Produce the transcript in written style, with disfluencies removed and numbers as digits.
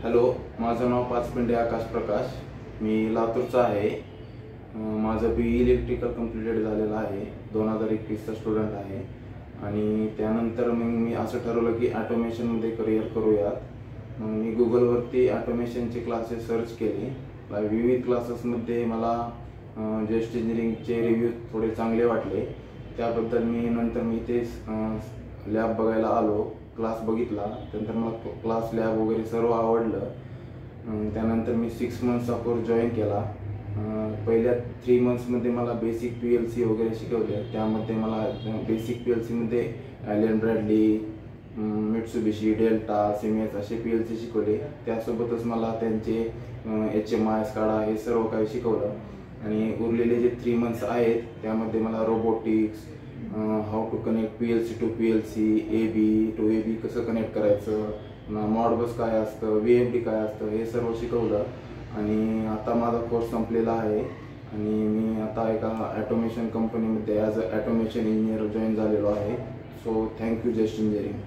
Hello, माझं नाव पाचपिंडे आकाश प्रकाश. मी लातूरचा आहे. माझं बी इलेक्ट्रिकल कंप्लीटेड झालेलं आहे. 2021चा स्टुडंट आहे. आणि त्यानंतर मग मी असं ठरवलं की ऑटोमेशनमध्ये करिअर करूयात. मग मी गुगलवरती ऑटोमेशनचे क्लासेस सर्च केले. विविध क्लासेसमध्ये मला जेस्ट इंजिनिअरिंगचे रिव्ह्यू थोडे चांगले वाटले. त्याबद्दल मी तेच लॅब बघायला आलो. क्लास बघितला, त्यानंतर मला क्लास लॅब वगैरे सर्व आवडलं. त्यानंतर मी 6 मंथ्सचा कोर्स जॉईन केला. पहिल्या 3 मंथ्समध्ये मला बेसिक PLC वगैरे शिकवले. त्यामध्ये मला बेसिक PLCमध्ये Allen Bradley, Mitsubishi, Delta, Siemens असे PLC शिकवले. त्यासोबतच मला त्यांचे HMI, SCADA हे सर्व काही शिकवलं. आणि उरलेले जे 3 मंथ्स आहेत त्यामध्ये मला robotics, how to connect PLC to PLC, AB to AB कसं कनेक्ट करायचं, मॉडबस काय असतं, VFD काय असतं हे सर्व शिकवलं. आणि आता माझा कोर्स संपलेला आहे आणि मी आता एका ऑटोमेशन कंपनीमध्ये as a automation engineer join झालेलो आहे. So thank you Jest engineering.